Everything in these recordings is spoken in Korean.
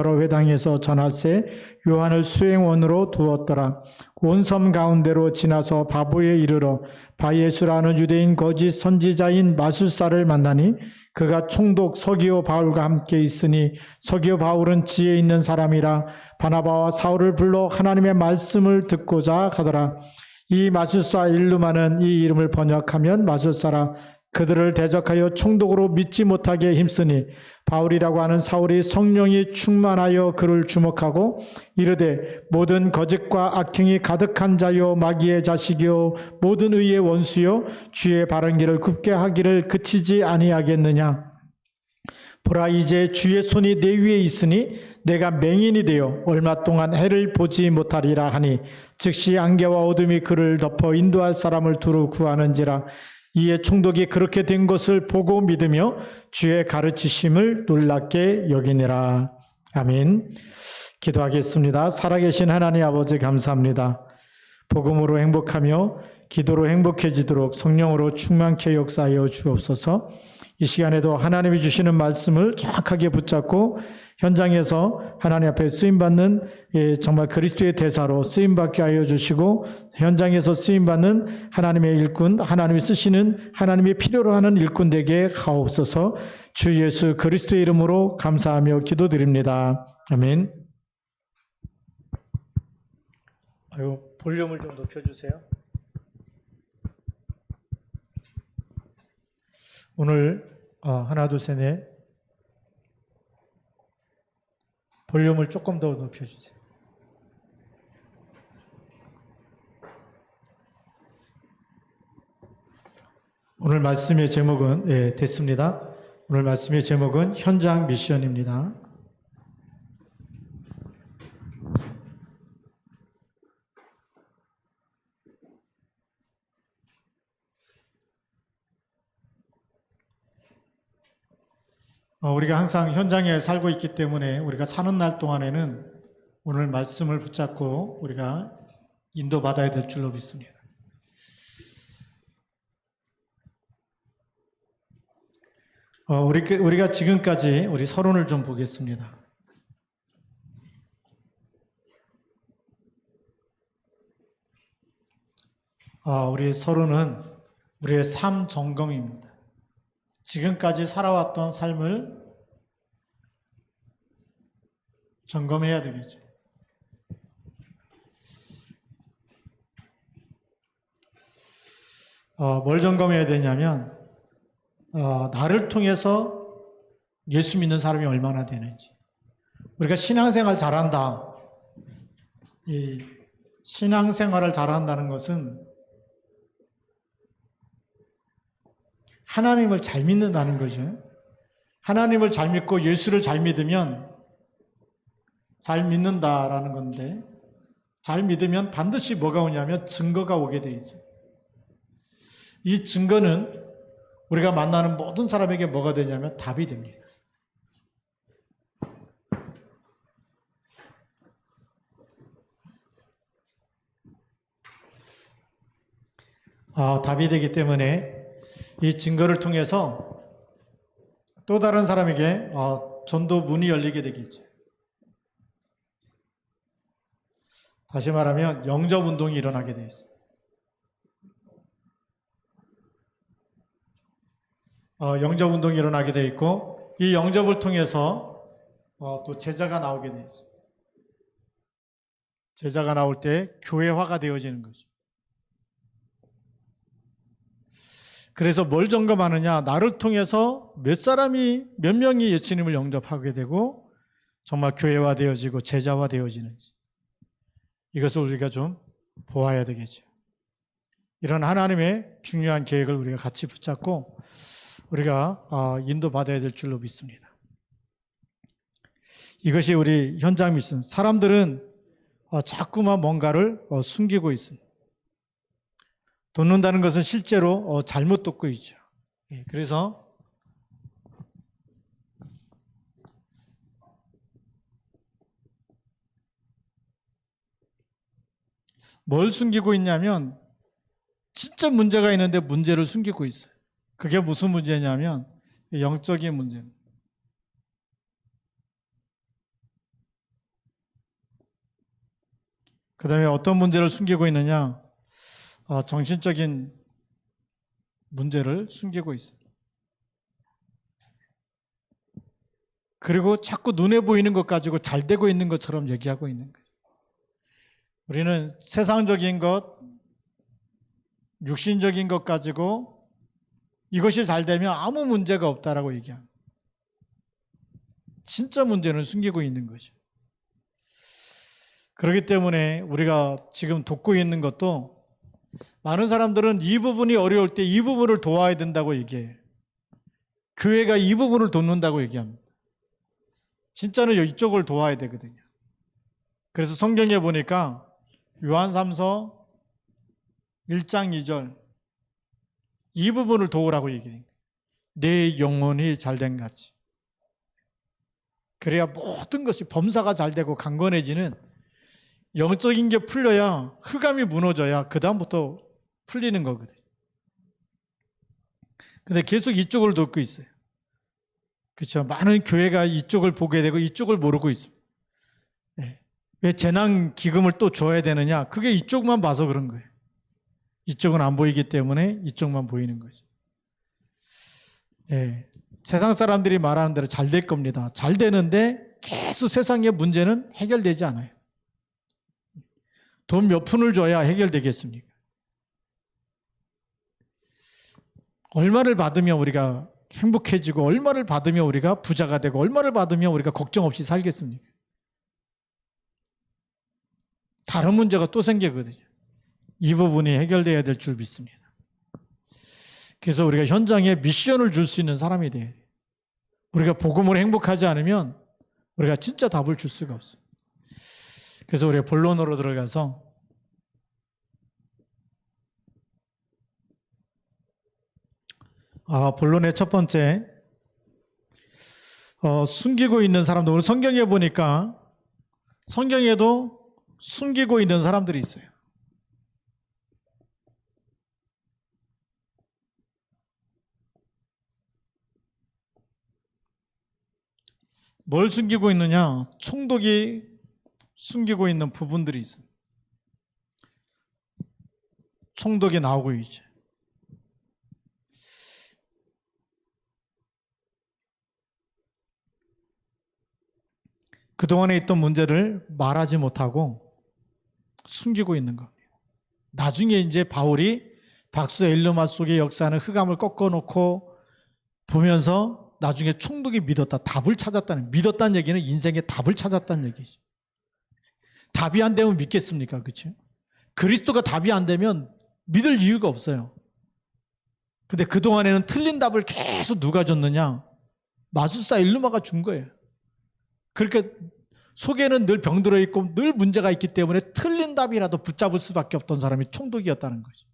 여러 회당에서 전할세 요한을 수행원으로 두었더라. 온 섬 가운데로 지나서 바보에 이르러 바예수라는 유대인 거짓 선지자인 마술사를 만나니 그가 총독 서기오 바울과 함께 있으니 서기오 바울은 지혜 있는 사람이라 바나바와 사울을 불러 하나님의 말씀을 듣고자 하더라. 이 마술사 일루마는 이 이름을 번역하면 마술사라. 그들을 대적하여 총독으로 믿지 못하게 힘쓰니 바울이라고 하는 사울이 성령이 충만하여 그를 주목하고 이르되 모든 거짓과 악행이 가득한 자요 마귀의 자식이요 모든 의의 원수요 주의 바른 길을 굽게 하기를 그치지 아니하겠느냐. 보라, 이제 주의 손이 내 위에 있으니 내가 맹인이 되어 얼마 동안 해를 보지 못하리라 하니 즉시 안개와 어둠이 그를 덮어 인도할 사람을 두루 구하는지라. 이에 총독이 그렇게 된 것을 보고 믿으며 주의 가르치심을 놀랍게 여기니라. 아멘. 기도하겠습니다. 살아계신 하나님 아버지 감사합니다. 복음으로 행복하며 기도로 행복해지도록 성령으로 충만케 역사하여 주옵소서. 이 시간에도 하나님이 주시는 말씀을 정확하게 붙잡고 현장에서 하나님 앞에 쓰임받는 정말 그리스도의 대사로 쓰임받게 하여 주시고 현장에서 쓰임받는 하나님의 일꾼, 하나님이 쓰시는 하나님이 필요로 하는 일꾼 되게 하옵소서. 주 예수 그리스도의 이름으로 감사하며 기도드립니다. 아멘. 볼륨을 좀 높여주세요. 오늘 하나 둘 셋 넷 볼륨을 조금 더 높여주세요. 오늘 말씀의 제목은 됐습니다. 오늘 말씀의 제목은 현장 미션입니다. 우리가 항상 현장에 살고 있기 때문에 우리가 사는 날 동안에는 오늘 말씀을 붙잡고 우리가 인도받아야 될 줄로 믿습니다. 우리가 지금까지 우리 서론을 좀 보겠습니다. 우리 서론은 우리의 삶 점검입니다. 지금까지 살아왔던 삶을 점검해야 되겠죠. 뭘 점검해야 되냐면 나를 통해서 예수 믿는 사람이 얼마나 되는지. 우리가 신앙생활 잘한다. 이 신앙생활을 잘한다는 것은 하나님을 잘 믿는다는 거죠. 하나님을 잘 믿고 예수를 잘 믿으면 잘 믿는다라는 건데, 잘 믿으면 반드시 뭐가 오냐면 증거가 오게 돼 있어요. 이 증거는 우리가 만나는 모든 사람에게 뭐가 되냐면 답이 됩니다. 답이 되기 때문에 이 증거를 통해서 또 다른 사람에게 전도 문이 열리게 되겠죠. 다시 말하면 영접 운동이 일어나게 되어 있어요. 영접 운동이 일어나게 되어 있고 이 영접을 통해서 또 제자가 나오게 되어 있어요. 제자가 나올 때 교회화가 되어지는 거죠. 그래서 뭘 점검하느냐? 나를 통해서 몇 명이 예수님을 영접하게 되고 정말 교회화 되어지고 제자화 되어지는지, 이것을 우리가 좀 보아야 되겠죠. 이런 하나님의 중요한 계획을 우리가 같이 붙잡고 우리가 인도받아야 될 줄로 믿습니다. 이것이 우리 현장 미션. 사람들은 자꾸만 뭔가를 숨기고 있습니다. 돕는다는 것은 실제로 잘못 돕고 있죠. 그래서 뭘 숨기고 있냐면 진짜 문제가 있는데 문제를 숨기고 있어요. 그게 무슨 문제냐면 영적인 문제입니다. 그 다음에 어떤 문제를 숨기고 있느냐? 정신적인 문제를 숨기고 있어요. 그리고 자꾸 눈에 보이는 것 가지고 잘 되고 있는 것처럼 얘기하고 있는 거예요. 우리는 세상적인 것, 육신적인 것 가지고 이것이 잘 되면 아무 문제가 없다라고 얘기합니다. 진짜 문제는 숨기고 있는 거죠. 그렇기 때문에 우리가 지금 돕고 있는 것도 많은 사람들은 이 부분이 어려울 때 이 부분을 도와야 된다고 얘기해요. 교회가 이 부분을 돕는다고 얘기합니다. 진짜는 이쪽을 도와야 되거든요. 그래서 성경에 보니까 요한3서 1장 2절 이 부분을 도우라고 얘기해요. 내 영혼이 잘된 같이. 그래야 모든 것이 범사가 잘 되고 강건해지는 영적인 게 풀려야 흑암이 무너져야 그 다음부터 풀리는 거거든요. 근데 계속 이쪽을 돕고 있어요. 그렇죠. 많은 교회가 이쪽을 보게 되고 이쪽을 모르고 있습니다. 네. 왜 재난 기금을 또 줘야 되느냐? 그게 이쪽만 봐서 그런 거예요. 이쪽은 안 보이기 때문에 이쪽만 보이는 거죠. 네. 세상 사람들이 말하는 대로 잘 될 겁니다. 잘 되는데 계속 세상의 문제는 해결되지 않아요. 돈 몇 푼을 줘야 해결되겠습니까? 얼마를 받으면 우리가 행복해지고 얼마를 받으면 우리가 부자가 되고 얼마를 받으면 우리가 걱정 없이 살겠습니까? 다른 문제가 또 생기거든요. 이 부분이 해결돼야 될 줄 믿습니다. 그래서 우리가 현장에 미션을 줄 수 있는 사람이 돼야 돼요. 우리가 복음으로 행복하지 않으면 우리가 진짜 답을 줄 수가 없어요. 그래서 우리가 본론으로 들어가서 본론의 첫 번째 숨기고 있는 사람들, 오늘 성경에 보니까 성경에도 숨기고 있는 사람들이 있어요. 뭘 숨기고 있느냐? 총독이 숨기고 있는 부분들이 있어요. 총독이 나오고 있죠. 그동안에 있던 문제를 말하지 못하고 숨기고 있는 겁니다. 나중에 이제 바울이 박수 엘르마 속의 역사는 흑암을 꺾어놓고 보면서 나중에 총독이 믿었다. 답을 찾았다는, 믿었다는 얘기는 인생의 답을 찾았다는 얘기죠. 답이 안 되면 믿겠습니까? 그렇죠? 그리스도가 답이 안 되면 믿을 이유가 없어요. 근데 그동안에는 틀린 답을 계속 누가 줬느냐? 마술사 엘르마가 준 거예요. 그러니까 속에는 늘 병들어 있고 늘 문제가 있기 때문에 틀린 답이라도 붙잡을 수밖에 없던 사람이 총독이었다는 거죠.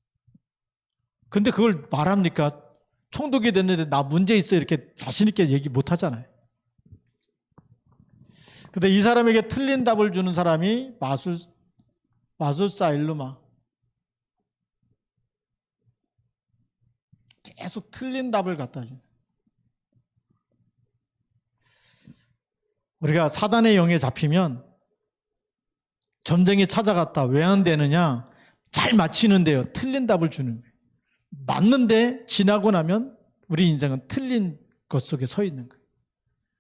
근데 그걸 말합니까? 총독이 됐는데 나 문제 있어 이렇게 자신 있게 얘기 못 하잖아요. 근데 이 사람에게 틀린 답을 주는 사람이 마술사 엘르마. 계속 틀린 답을 갖다 주는. 우리가 사단의 영에 잡히면 점쟁이 찾아갔다. 왜 안 되느냐? 잘 맞히는데요. 틀린 답을 주는 거예요. 맞는데 지나고 나면 우리 인생은 틀린 것 속에 서 있는 거예요.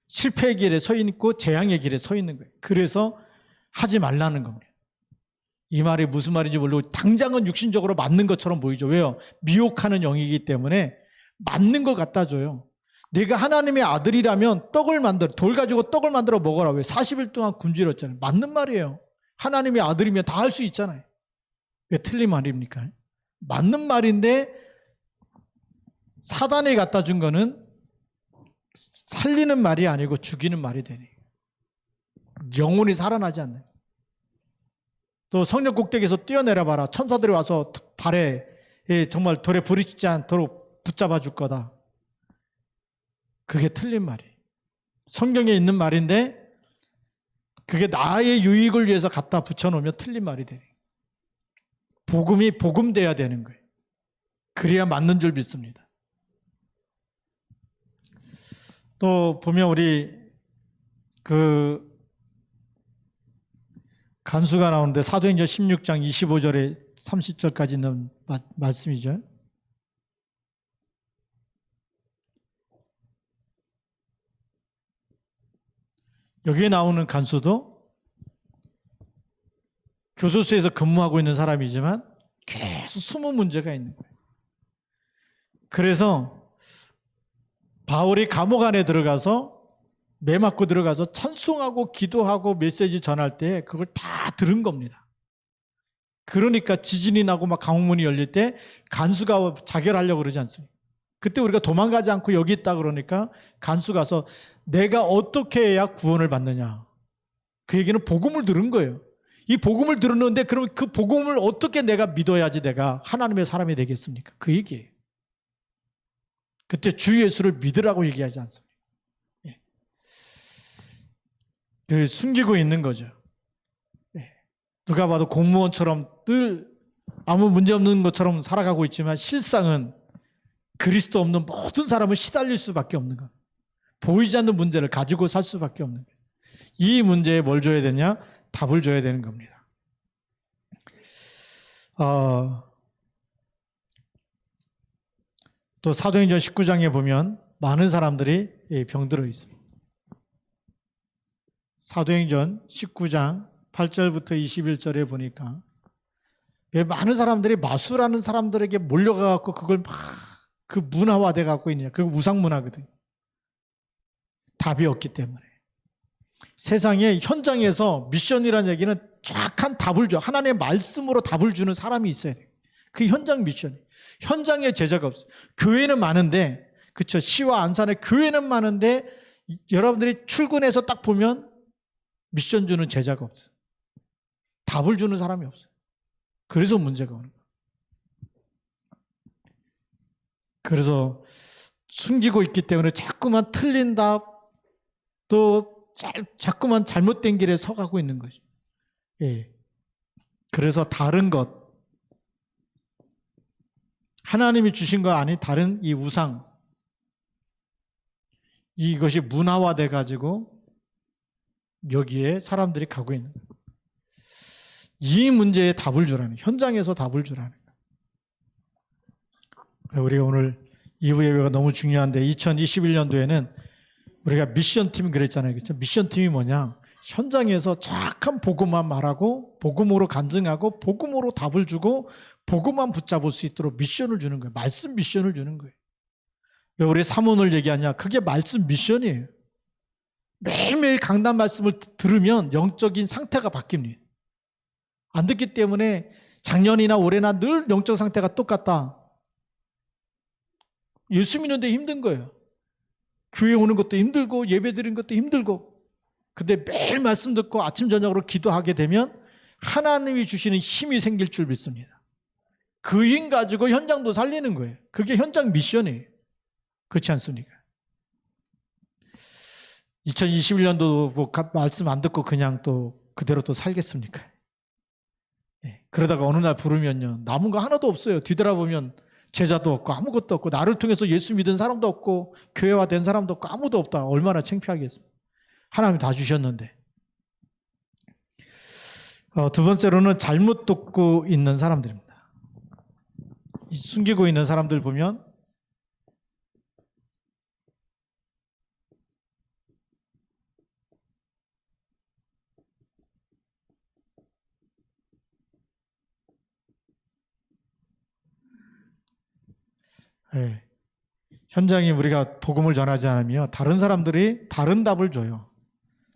실패의 길에 서 있고 재앙의 길에 서 있는 거예요. 그래서 하지 말라는 겁니다. 이 말이 무슨 말인지 모르고 당장은 육신적으로 맞는 것처럼 보이죠. 왜요? 미혹하는 영이기 때문에 맞는 것 갖다 줘요. 내가 하나님의 아들이라면 돌 가지고 떡을 만들어 먹어라. 왜? 40일 동안 굶주렸잖아요. 맞는 말이에요. 하나님의 아들이면 다 할 수 있잖아요. 왜 틀린 말입니까? 맞는 말인데 사단이 갖다 준 거는 살리는 말이 아니고 죽이는 말이 되네. 영혼이 살아나지 않는. 또 성령 꼭대기에서 뛰어내려 봐라. 천사들이 와서 발에 정말 돌에 부딪히지 않도록 붙잡아 줄 거다. 그게 틀린 말이에요. 성경에 있는 말인데 그게 나의 유익을 위해서 갖다 붙여놓으면 틀린 말이 되네. 복음이 복음돼야 되는 거예요. 그래야 맞는 줄 믿습니다. 또 보면 우리 간수가 나오는데 사도행전 16장 25절에 30절까지 있는 말씀이죠. 여기에 나오는 간수도 교도소에서 근무하고 있는 사람이지만 계속 숨은 문제가 있는 거예요. 그래서 바울이 감옥 안에 들어가서 매 맞고 들어가서 찬송하고 기도하고 메시지 전할 때 그걸 다 들은 겁니다. 그러니까 지진이 나고 막 감옥문이 열릴 때 간수가 자결하려고 그러지 않습니까? 그때 우리가 도망가지 않고 여기 있다 그러니까 간수 가서 내가 어떻게 해야 구원을 받느냐. 그 얘기는 복음을 들은 거예요. 이 복음을 들었는데 그럼 그 복음을 어떻게 내가 믿어야지 내가 하나님의 사람이 되겠습니까? 그 얘기예요. 그때 주 예수를 믿으라고 얘기하지 않습니까? 예. 그 숨기고 있는 거죠. 예. 누가 봐도 공무원처럼 늘 아무 문제 없는 것처럼 살아가고 있지만 실상은 그리스도 없는 모든 사람을 시달릴 수밖에 없는 거예요. 보이지 않는 문제를 가지고 살 수밖에 없는 거예요. 이 문제에 뭘 줘야 되냐? 답을 줘야 되는 겁니다. 또 사도행전 19장에 보면 많은 사람들이 병들어 있습니다. 사도행전 19장 8절부터 21절에 보니까 왜 많은 사람들이 마수라는 사람들에게 몰려가갖고 그걸 막 그 문화화돼 갖고 있느냐. 그 우상 문화거든요. 답이 없기 때문에. 세상에 현장에서 미션이라는 얘기는 정확한 답을 줘. 하나님의 말씀으로 답을 주는 사람이 있어야 돼요. 그 현장 미션이. 현장에 제자가 없어요. 교회는 많은데, 그쵸. 시와 안산에 교회는 많은데, 여러분들이 출근해서 딱 보면 미션 주는 제자가 없어요. 답을 주는 사람이 없어요. 그래서 문제가 오는 거예요. 그래서 숨기고 있기 때문에 자꾸만 틀린 답, 또 자꾸만 잘못된 길에 서가고 있는 거죠. 예. 그래서 다른 것, 하나님이 주신 거 아닌 다른 이 우상, 이것이 문화화돼 가지고 여기에 사람들이 가고 있는 거예요. 이 문제에 답을 주라는, 현장에서 답을 주라는 거예요. 우리가 오늘 이후 예배가 너무 중요한데 2021년도에는 우리가 미션팀 그랬잖아요. 그렇죠? 미션팀이 뭐냐? 현장에서 정확한 복음만 말하고 복음으로 간증하고 복음으로 답을 주고 복음만 붙잡을 수 있도록 미션을 주는 거예요. 말씀 미션을 주는 거예요. 왜 우리 사모를 얘기하냐? 그게 말씀 미션이에요. 매일매일 강단 말씀을 들으면 영적인 상태가 바뀝니다. 안 듣기 때문에 작년이나 올해나 늘 영적 상태가 똑같다. 예수 믿는데 힘든 거예요. 교회 오는 것도 힘들고 예배 드리는 것도 힘들고. 근데 매일 말씀 듣고 아침 저녁으로 기도하게 되면 하나님이 주시는 힘이 생길 줄 믿습니다. 그 힘 가지고 현장도 살리는 거예요. 그게 현장 미션이에요. 그렇지 않습니까? 2021년도 뭐 말씀 안 듣고 그냥 또 그대로 또 살겠습니까? 네. 그러다가 어느 날 부르면요. 남은 거 하나도 없어요. 뒤돌아보면 제자도 없고 아무것도 없고 나를 통해서 예수 믿은 사람도 없고 교회화된 사람도 없고 아무도 없다. 얼마나 창피하겠습니까? 하나님이 다 주셨는데. 두 번째로는 잘못 듣고 있는 사람들입니다. 숨기고 있는 사람들 보면 네. 현장에 우리가 복음을 전하지 않으면 다른 사람들이 다른 답을 줘요.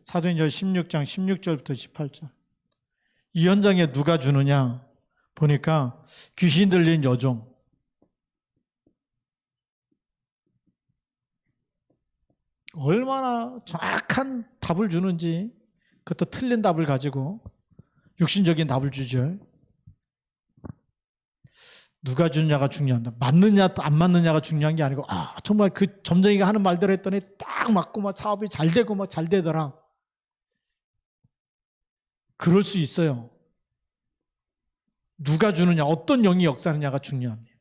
사도행전 16장 16절부터 18절. 이 현장에 누가 주느냐 보니까 귀신 들린 여종. 얼마나 정확한 답을 주는지 그것도 틀린 답을 가지고 육신적인 답을 주죠. 누가 주느냐가 중요합니다. 맞느냐 안 맞느냐가 중요한 게 아니고 정말 그 점쟁이가 하는 말대로 했더니 딱 맞고 막 사업이 잘 되고 막 잘 되더라. 그럴 수 있어요. 누가 주느냐 어떤 영이 역사하느냐가 중요합니다.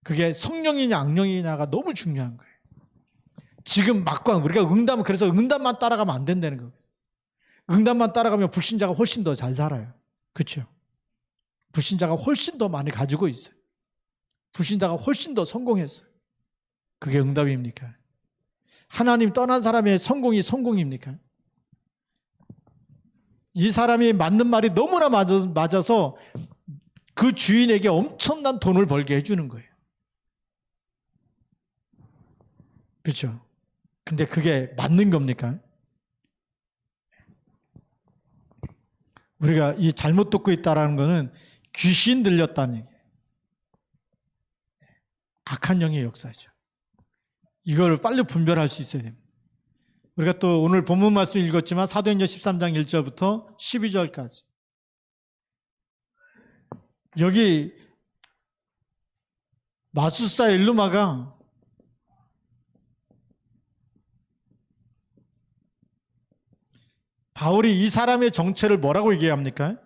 그게 성령이냐 악령이냐가 너무 중요한 거예요. 지금 막광 우리가 응답은 그래서 응답만 따라가면 안 된다는 거예요. 응답만 따라가면 불신자가 훨씬 더 잘 살아요. 그렇죠? 불신자가 훨씬 더 많이 가지고 있어요. 불신자가 훨씬 더 성공했어요. 그게 응답입니까? 하나님 떠난 사람의 성공이 성공입니까? 이 사람이 맞는 말이 너무나 맞아서 그 주인에게 엄청난 돈을 벌게 해주는 거예요. 그렇죠? 근데 그게 맞는 겁니까? 우리가 이 잘못 듣고 있다라는 것은 귀신 들렸다는 얘기예요. 악한 영의 역사죠. 이걸 빨리 분별할 수 있어야 됩니다. 우리가 또 오늘 본문 말씀 읽었지만 사도행전 13장 1절부터 12절까지 여기 마술사 엘루마가 바울이 이 사람의 정체를 뭐라고 얘기합니까?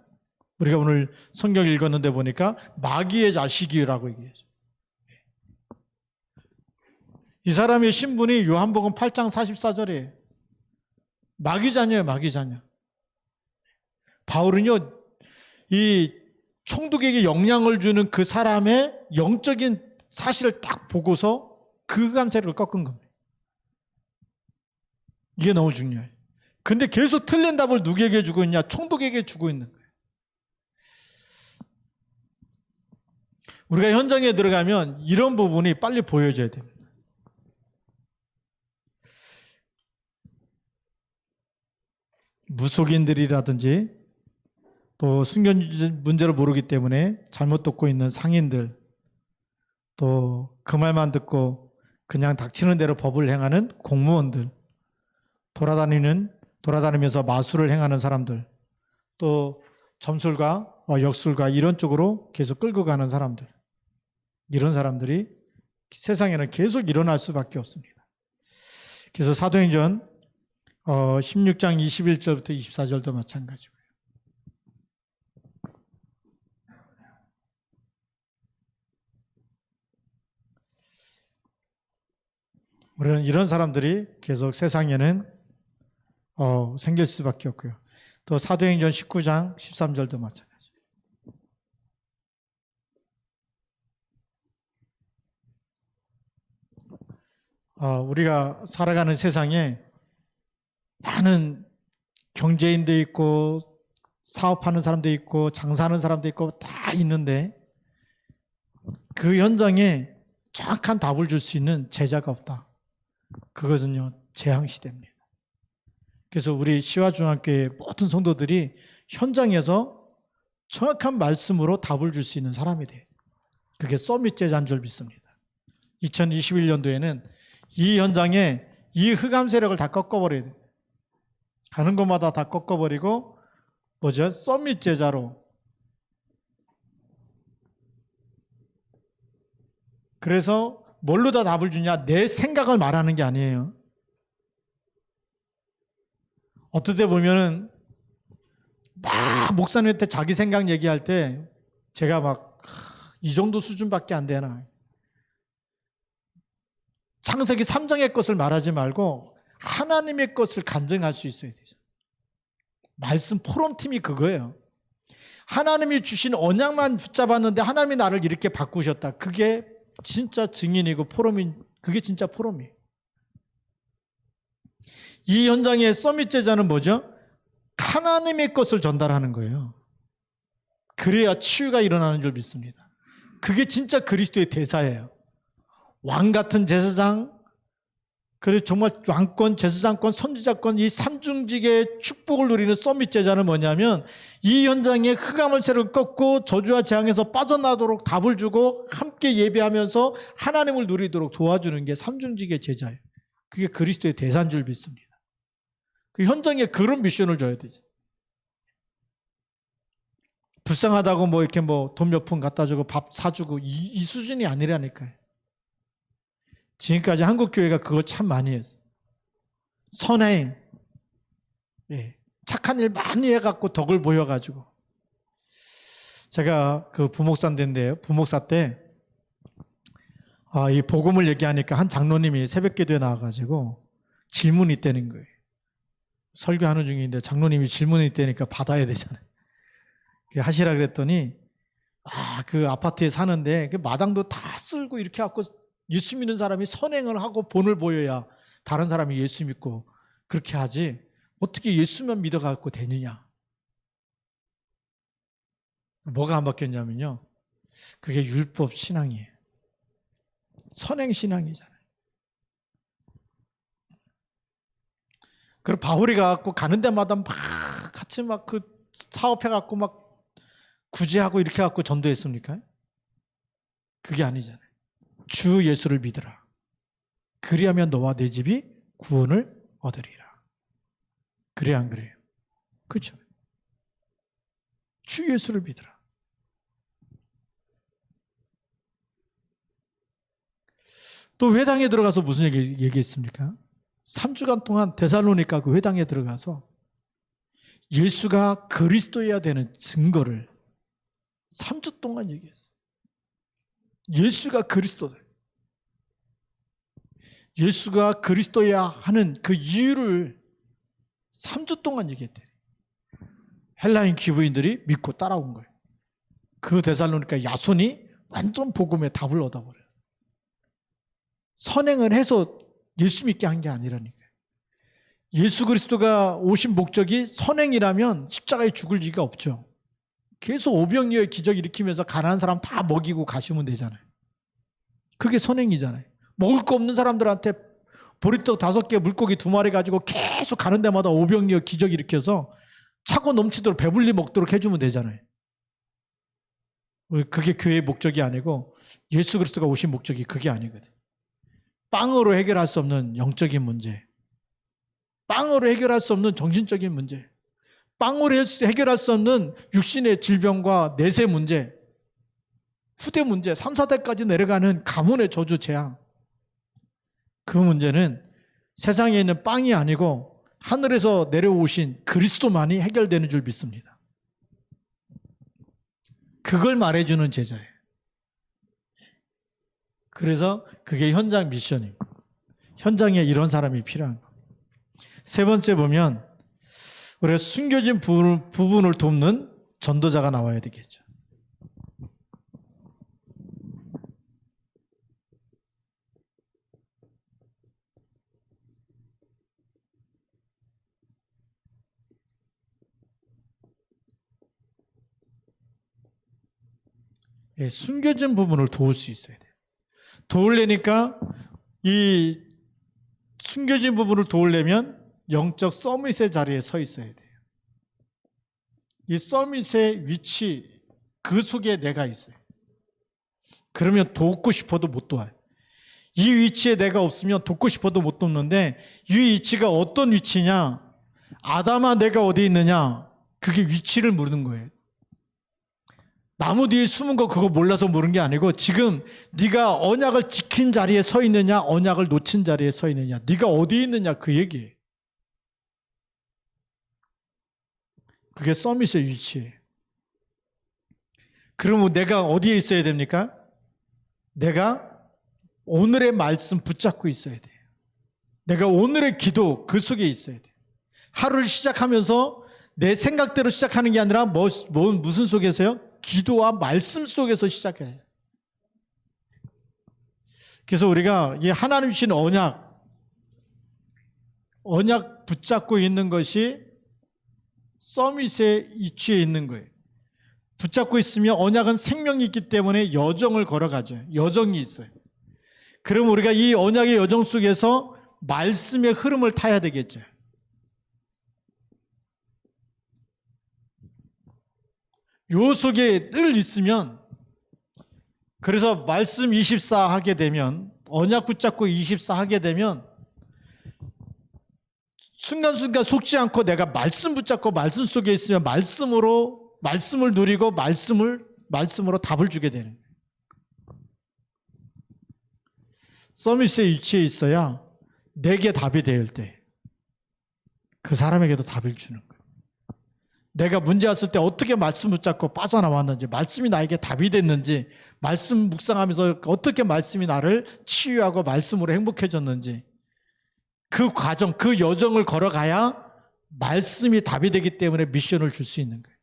우리가 오늘 성경 읽었는데 보니까 마귀의 자식이라고 얘기해요. 이 사람의 신분이 요한복음 8장 44절이에요. 마귀 자녀예요, 마귀 자녀. 바울은요, 이 총독에게 영향을 주는 그 사람의 영적인 사실을 딱 보고서 그 흑암세력을 꺾은 겁니다. 이게 너무 중요해요. 근데 계속 틀린 답을 누구에게 주고 있냐? 총독에게 주고 있는 거예요. 우리가 현장에 들어가면 이런 부분이 빨리 보여져야 됩니다. 무속인들이라든지 또 순교 문제를 모르기 때문에 잘못 듣고 있는 상인들, 또 그 말만 듣고 그냥 닥치는 대로 법을 행하는 공무원들, 돌아다니면서 마술을 행하는 사람들, 또 점술가, 역술가 이런 쪽으로 계속 끌고 가는 사람들, 이런 사람들이 세상에는 계속 일어날 수밖에 없습니다. 그래서 사도행전 16장 21절부터 24절도 마찬가지고요. 우리는 이런 사람들이 계속 세상에는 생길 수밖에 없고요. 또 사도행전 19장 13절도 마찬가지예요. 우리가 살아가는 세상에 많은 경제인도 있고 사업하는 사람도 있고 장사하는 사람도 있고 다 있는데 그 현장에 정확한 답을 줄 수 있는 제자가 없다. 그것은요, 재앙시대입니다. 그래서 우리 시화중학교의 모든 성도들이 현장에서 정확한 말씀으로 답을 줄 수 있는 사람이 돼요. 그게 서밋 제자인 줄 믿습니다. 2021년도에는 이 현장에 이 흑암 세력을 다 꺾어버려야 돼요. 가는 곳마다 다 꺾어버리고 서밋 제자로. 그래서 뭘로 다 답을 주냐? 내 생각을 말하는 게 아니에요. 어떨 때 보면은 막 목사님한테 자기 생각 얘기할 때 제가 막 이 정도 수준밖에 안 되나. 창세기 3장의 것을 말하지 말고 하나님의 것을 간증할 수 있어야 되죠. 말씀 포럼팀이 그거예요. 하나님이 주신 언약만 붙잡았는데 하나님이 나를 이렇게 바꾸셨다. 그게 진짜 증인이고 그게 진짜 포럼이에요. 이 현장의 서밋 제자는 뭐죠? 하나님의 것을 전달하는 거예요. 그래야 치유가 일어나는 줄 믿습니다. 그게 진짜 그리스도의 대사예요. 왕 같은 제사장, 그리고 정말 왕권, 제사장권, 선지자권 이 삼중직의 축복을 누리는 서밋 제자는 뭐냐면 이 현장에 흑암을 세를 꺾고 저주와 재앙에서 빠져나도록 답을 주고 함께 예배하면서 하나님을 누리도록 도와주는 게 삼중직의 제자예요. 그게 그리스도의 대사인 줄 믿습니다. 그 현장에 그런 미션을 줘야 되죠. 불쌍하다고 이렇게 돈 몇 푼 갖다 주고 밥 사주고 이 수준이 아니라니까요. 지금까지 한국 교회가 그걸 참 많이 했어요. 선행, 착한 일 많이 해갖고 덕을 보여가지고. 제가 그 부목사인데요. 부목사 때 이 복음을 얘기하니까 한 장로님이 새벽기도에 나와가지고 질문이 있다는 거예요. 설교하는 중인데 장로님이 질문이 있다니까 받아야 되잖아요. 하시라 그랬더니 그 아파트에 사는데 그 마당도 다 쓸고 이렇게 갖고 예수 믿는 사람이 선행을 하고 본을 보여야 다른 사람이 예수 믿고 그렇게 하지 어떻게 예수만 믿어갖고 되느냐. 뭐가 안 바뀌었냐면요. 그게 율법 신앙이에요. 선행 신앙이잖아요. 그리고 바울이 갖고 가는 데마다 막 같이 막 그 사업해 갖고 막 구제하고 이렇게 갖고 전도했습니까? 그게 아니잖아요. 주 예수를 믿으라. 그리하면 너와 내 집이 구원을 얻으리라. 그래 안 그래요? 그렇죠. 주 예수를 믿으라. 또 회당에 들어가서 무슨 얘기했습니까? 3주간 동안 데살로니가 그 회당에 들어가서 예수가 그리스도여야 되는 증거를 3주 동안 얘기했어요. 예수가 그리스도다. 예수가 그리스도여야 하는 그 이유를 3주 동안 얘기했대요. 헬라인 기부인들이 믿고 따라온 거예요. 그 데살로니가 야손이 완전 복음의 답을 얻어버려요. 선행을 해서 예수 믿게 한 게 아니라니까요. 예수 그리스도가 오신 목적이 선행이라면 십자가에 죽을 이유가 없죠. 계속 오병이어의 기적 일으키면서 가난한 사람 다 먹이고 가시면 되잖아요. 그게 선행이잖아요. 먹을 거 없는 사람들한테 보리떡 5개 물고기 2마리 가지고 계속 가는 데마다 오병이어 기적 일으켜서 차고 넘치도록 배불리 먹도록 해주면 되잖아요. 그게 교회의 목적이 아니고 예수 그리스도가 오신 목적이 그게 아니거든. 빵으로 해결할 수 없는 영적인 문제, 빵으로 해결할 수 없는 정신적인 문제, 빵으로 해결할 수 없는 육신의 질병과 내세 문제, 후대 문제, 3, 4대까지 내려가는 가문의 저주 재앙, 그 문제는 세상에 있는 빵이 아니고 하늘에서 내려오신 그리스도만이 해결되는 줄 믿습니다. 그걸 말해주는 제자예요. 그래서 그게 현장 미션입니다. 현장에 이런 사람이 필요한 겁니다. 세 번째 보면 우리가 숨겨진 부분을 돕는 전도자가 나와야 되겠죠. 예, 숨겨진 부분을 도울 수 있어야 돼요. 도우려니까 이 숨겨진 부분을 도우려면 영적 서밋의 자리에 서 있어야 돼요. 이 서밋의 위치, 그 속에 내가 있어요. 그러면 돕고 싶어도 못 도와요. 이 위치에 내가 없으면 돕고 싶어도 못 돕는데 이 위치가 어떤 위치냐? 아담아 내가 어디 있느냐? 그게 위치를 물는 거예요. 나무 뒤에 숨은 거 그거 몰라서 물은 게 아니고 지금 네가 언약을 지킨 자리에 서 있느냐 언약을 놓친 자리에 서 있느냐 네가 어디 있느냐 그 얘기예요. 그게 서밋의 위치예요. 그러면 내가 어디에 있어야 됩니까? 내가 오늘의 말씀 붙잡고 있어야 돼요. 내가 오늘의 기도 그 속에 있어야 돼요. 하루를 시작하면서 내 생각대로 시작하는 게 아니라 무슨 속에서요? 기도와 말씀 속에서 시작해야 돼요. 그래서 우리가 이 하나님 주신 언약 붙잡고 있는 것이 서밋의 위치에 있는 거예요. 붙잡고 있으면 언약은 생명이 있기 때문에 여정을 걸어가죠. 여정이 있어요. 그럼 우리가 이 언약의 여정 속에서 말씀의 흐름을 타야 되겠죠. 요 속에 늘 있으면, 그래서 말씀 24 하게 되면, 언약 붙잡고 24 하게 되면 순간순간 속지 않고 내가 말씀 붙잡고 말씀 속에 있으면 말씀을 누리고 말씀으로 답을 주게 되는 거예요. 서밋의 위치에 있어야 내게 답이 될 때 그 사람에게도 답을 주는 거예요. 내가 문제 왔을 때 어떻게 말씀 붙잡고 빠져나왔는지, 말씀이 나에게 답이 됐는지, 말씀 묵상하면서 어떻게 말씀이 나를 치유하고 말씀으로 행복해졌는지, 그 과정, 그 여정을 걸어가야 말씀이 답이 되기 때문에 미션을 줄 수 있는 거예요.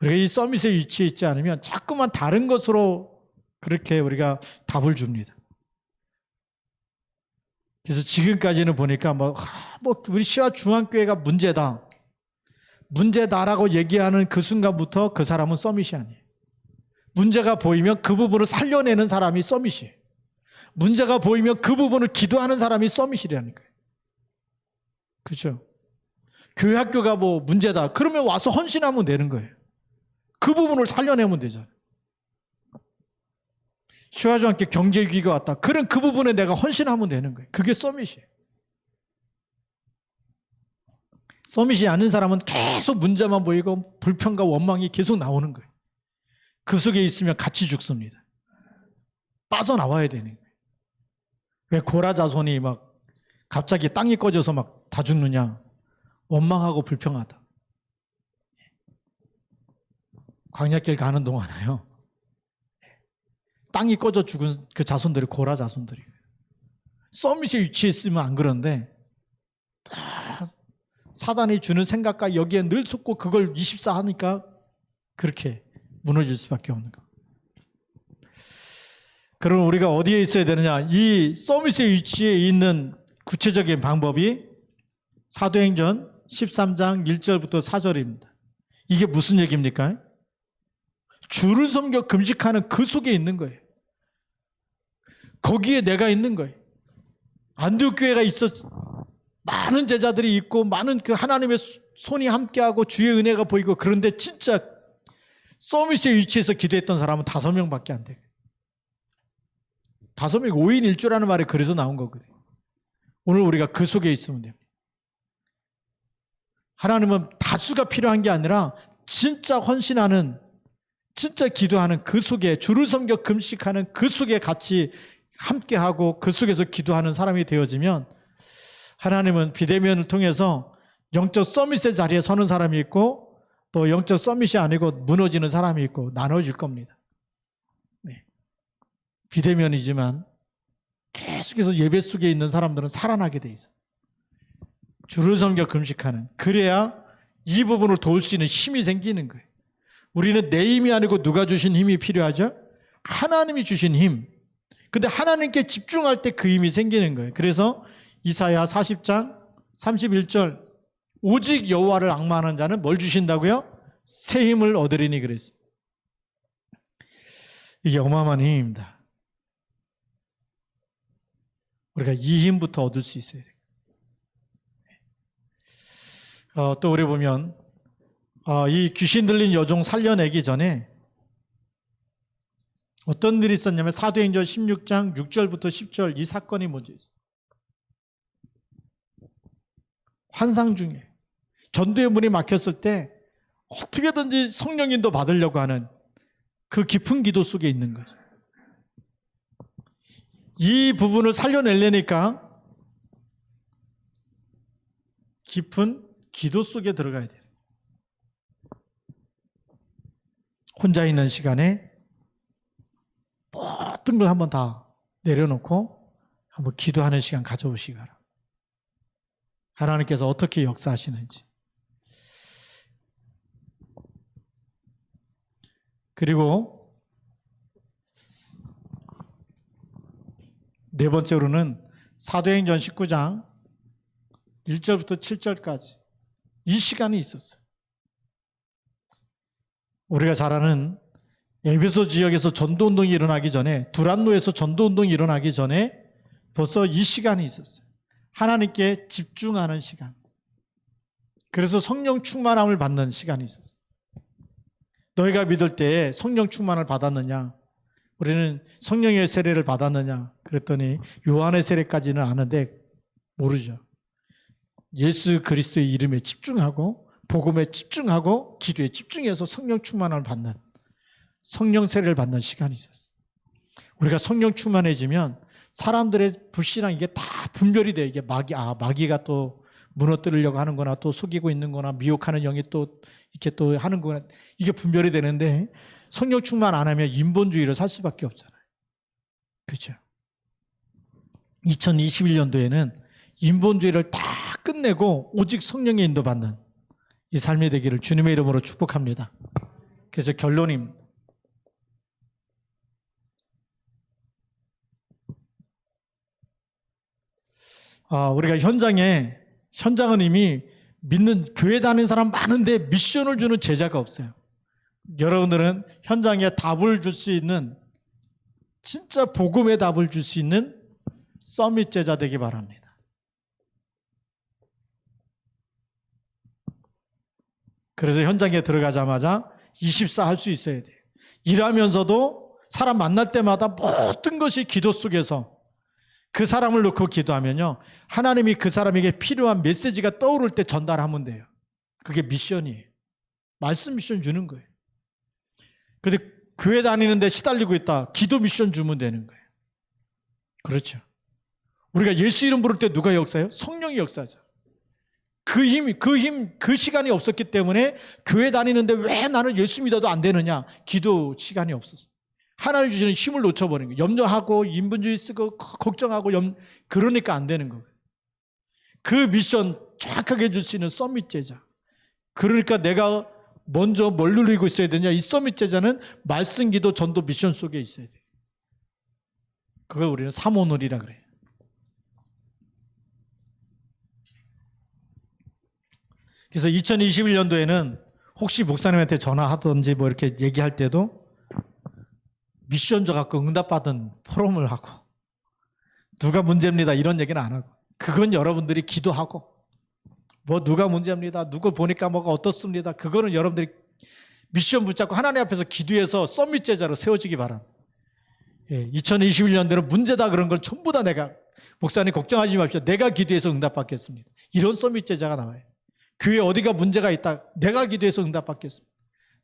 우리가 이 서밋에 위치해 있지 않으면 자꾸만 다른 것으로 그렇게 우리가 답을 줍니다. 그래서 지금까지는 보니까 우리 시와 중앙교회가 문제다라고 얘기하는 그 순간부터 그 사람은 서밋이 아니에요. 문제가 보이면 그 부분을 살려내는 사람이 서밋이에요. 문제가 보이면 그 부분을 기도하는 사람이 서밋이라는 거예요. 그렇죠? 교회 학교가 문제다. 그러면 와서 헌신하면 되는 거예요. 그 부분을 살려내면 되잖아요. 시와중앙교회 경제위기가 왔다. 그럼 그 부분에 내가 헌신하면 되는 거예요. 그게 서밋이에요. 서밋이 아닌 사람은 계속 문제만 보이고 불평과 원망이 계속 나오는 거예요. 그 속에 있으면 같이 죽습니다. 빠져나와야 되는 거예요. 왜 고라 자손이 갑자기 땅이 꺼져서 다 죽느냐? 원망하고 불평하다. 광야길 가는 동안에요. 땅이 꺼져 죽은 그 자손들이 고라 자손들이에요. 서밋에 위치해 있으면 안 그런데 사단이 주는 생각과 여기에 늘 속고 그걸 24 하니까 그렇게 무너질 수밖에 없는 거. 그럼 우리가 어디에 있어야 되느냐? 이 서밋의 위치에 있는 구체적인 방법이 사도행전 13장 1절부터 4절입니다. 이게 무슨 얘기입니까? 주를 섬겨 금식하는 그 속에 있는 거예요. 거기에 내가 있는 거예요. 안디옥 교회가 많은 제자들이 있고 많은 그 하나님의 손이 함께하고 주의 은혜가 보이고 그런데 진짜 서밋의 위치에서 기도했던 사람은 5명밖에 안 돼요. 5명 5인 1조라는 말이 그래서 나온 거거든요. 오늘 우리가 그 속에 있으면 됩니다. 하나님은 다수가 필요한 게 아니라 진짜 헌신하는, 진짜 기도하는 그 속에, 주를 섬겨 금식하는 그 속에 같이 함께하고 그 속에서 기도하는 사람이 되어지면 하나님은 비대면을 통해서 영적 서밋의 자리에 서는 사람이 있고 또 영적 서밋이 아니고 무너지는 사람이 있고 나눠질 겁니다. 네. 비대면이지만 계속해서 예배 속에 있는 사람들은 살아나게 돼 있어요. 주를 섬겨 금식하는, 그래야 이 부분을 도울 수 있는 힘이 생기는 거예요. 우리는 내 힘이 아니고 누가 주신 힘이 필요하죠? 하나님이 주신 힘. 근데 하나님께 집중할 때 그 힘이 생기는 거예요. 그래서 이사야 40장 31절 오직 여호와를 앙망하는 자는 뭘 주신다고요? 새 힘을 얻으리니 그랬어요. 이게 어마어마한 힘입니다. 우리가 이 힘부터 얻을 수 있어야 돼요. 또 우리 보면 이 귀신 들린 여종 살려내기 전에 어떤 일이 있었냐면 사도행전 16장 6절부터 10절 이 사건이 먼저 있어요. 환상 중에 전도의 문이 막혔을 때 어떻게든지 성령인도 받으려고 하는 그 깊은 기도 속에 있는 거죠. 이 부분을 살려내려니까 깊은 기도 속에 들어가야 돼요. 혼자 있는 시간에 모든 걸 한번 다 내려놓고 한번 기도하는 시간 가져오시기 바랍니다. 하나님께서 어떻게 역사하시는지. 그리고 네 번째로는 사도행전 19장 1절부터 7절까지 이 시간이 있었어요. 우리가 잘 아는 에베소 지역에서 전도운동이 일어나기 전에, 두란노에서 전도운동이 일어나기 전에 벌써 이 시간이 있었어요. 하나님께 집중하는 시간. 그래서 성령 충만함을 받는 시간이 있었어요. 너희가 믿을 때에 성령 충만을 받았느냐? 우리는 성령의 세례를 받았느냐? 그랬더니 요한의 세례까지는 아는데 모르죠. 예수 그리스도의 이름에 집중하고 복음에 집중하고 기도에 집중해서 성령 충만을 받는, 성령 세례를 받는 시간이 있었어요. 우리가 성령 충만해지면 사람들의 불신앙 이게 다 분별이 돼요. 이게 마귀가 또 무너뜨리려고 하는거나 또 속이고 있는거나 미혹하는 영이 또 이렇게 또 하는거나 이게 분별이 되는데 성령 충만 안 하면 인본주의로 살 수밖에 없잖아요. 그렇죠? 2021년도에는 인본주의를 다 끝내고 오직 성령의 인도받는 이 삶이 되기를 주님의 이름으로 축복합니다. 그래서 결론입니다. 우리가 현장은 이미 믿는 교회 다니는 사람 많은데 미션을 주는 제자가 없어요. 여러분들은 현장에 답을 줄 수 있는, 진짜 복음의 답을 줄 수 있는 서밋 제자 되기 바랍니다. 그래서 현장에 들어가자마자 24 할 수 있어야 돼요. 일하면서도 사람 만날 때마다 모든 것이 기도 속에서 그 사람을 놓고 기도하면요, 하나님이 그 사람에게 필요한 메시지가 떠오를 때 전달하면 돼요. 그게 미션이에요. 말씀 미션 주는 거예요. 근데 교회 다니는데 시달리고 있다, 기도 미션 주면 되는 거예요. 그렇죠. 우리가 예수 이름 부를 때 누가 역사해요? 성령이 역사하죠. 그 시간이 없었기 때문에 교회 다니는데 왜 나는 예수 믿어도 안 되느냐? 기도 시간이 없었어요. 하나님 주시는 힘을 놓쳐버린 거예요. 염려하고 인본주의 쓰고 걱정하고 그러니까 안 되는 거예요. 그 미션 정확하게 줄 수 있는 서밋 제자. 그러니까 내가 먼저 뭘 누리고 있어야 되냐? 이 서밋 제자는 말씀, 기도, 전도 미션 속에 있어야 돼요. 그걸 우리는 사모놀이라 그래요. 그래서 2021년도에는 혹시 목사님한테 전화하든지 뭐 이렇게 얘기할 때도 미션져 갖고 응답받은 포럼을 하고, 누가 문제입니다 이런 얘기는 안 하고, 그건 여러분들이 기도하고, 뭐 누가 문제입니다, 누구 보니까 뭐가 어떻습니다, 그거는 여러분들이 미션 붙잡고 하나님 앞에서 기도해서 서밋 제자로 세워지기 바랍니다. 2021년도에는 문제다 그런 걸 전부 다 내가, 목사님 걱정하지 마십시오, 내가 기도해서 응답받겠습니다, 이런 서밋 제자가 나와요. 교회 어디가 문제가 있다, 내가 기도해서 응답받겠습니다.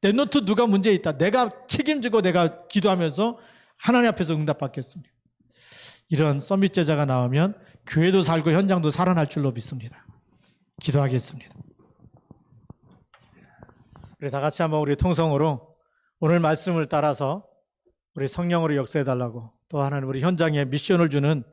내 노트 누가 문제 있다, 내가 책임지고 내가 기도하면서 하나님 앞에서 응답받겠습니다. 이런 서밋 제자가 나오면 교회도 살고 현장도 살아날 줄로 믿습니다. 기도하겠습니다. 우리 다 같이 한번 우리 통성으로 오늘 말씀을 따라서 우리 성령으로 역사해달라고, 또 하나는 우리 현장에 미션을 주는,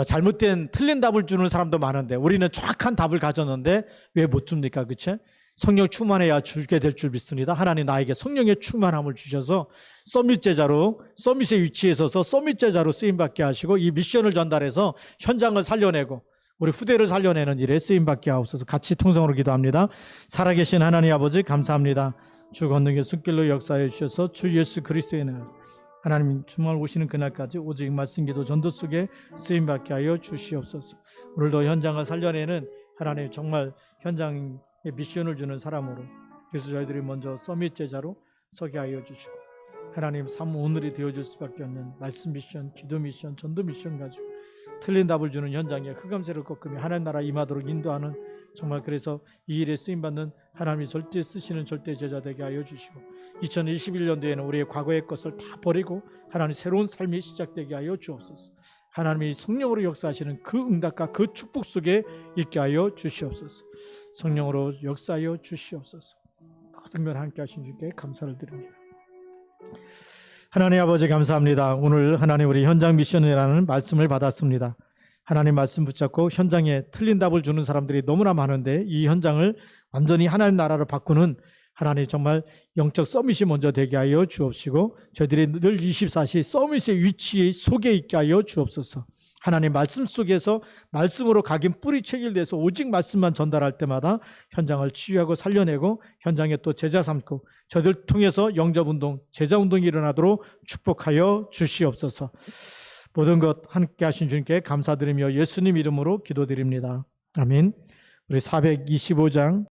잘못된 틀린 답을 주는 사람도 많은데 우리는 정확한 답을 가졌는데 왜 못 줍니까? 그렇죠? 성령 충만해야 주게 될 줄 믿습니다. 하나님 나에게 성령의 충만함을 주셔서 서밋 제자로, 서밋의 위치에 서서 서밋 제자로 쓰임받게 하시고, 이 미션을 전달해서 현장을 살려내고 우리 후대를 살려내는 일에 쓰임받게 하옵소서. 같이 통성으로 기도합니다. 살아계신 하나님 아버지 감사합니다. 주 권능의 손길로 역사해 주셔서 주 예수 그리스도의 날, 하나님 주말 오시는 그날까지 오직 말씀, 기도, 전도 속에 쓰임받게 하여 주시옵소서. 오늘도 현장을 살려내는 하나님, 정말 현장에 미션을 주는 사람으로, 그래서 저희들이 먼저 서밋 제자로 서게 하여 주시고, 하나님 삶 오늘이 되어줄 수밖에 없는 말씀 미션, 기도 미션, 전도 미션 가지고 틀린 답을 주는 현장에 흑암새를 꺾으며 하나님 나라 임하도록 인도하는, 정말 그래서 이 일에 쓰임받는 하나님이 절대 쓰시는 절대 제자 되게 하여 주시고, 2021년도에는 우리의 과거의 것을 다 버리고 하나님 새로운 삶이 시작되게 하여 주옵소서. 하나님이 성령으로 역사하시는 그 응답과 그 축복 속에 있게 하여 주시옵소서. 성령으로 역사하여 주시옵소서. 모든 걸 함께 하신 주께 감사를 드립니다. 하나님 아버지 감사합니다. 오늘 하나님 우리 현장 미션이라는 말씀을 받았습니다. 하나님 말씀 붙잡고 현장에 틀린 답을 주는 사람들이 너무나 많은데, 이 현장을 완전히 하나님 나라로 바꾸는 하나님 정말 영적 서밋이 먼저 되게 하여 주옵시고, 저희들이 늘 24시 서밋의 위치 속에 있게 하여 주옵소서. 하나님 말씀 속에서 말씀으로 각인 뿌리 체질돼서 오직 말씀만 전달할 때마다 현장을 치유하고 살려내고, 현장에 또 제자 삼고 저들 통해서 영접운동, 제자운동이 일어나도록 축복하여 주시옵소서. 모든 것 함께 하신 주님께 감사드리며 예수님 이름으로 기도드립니다. 아멘. 우리 425장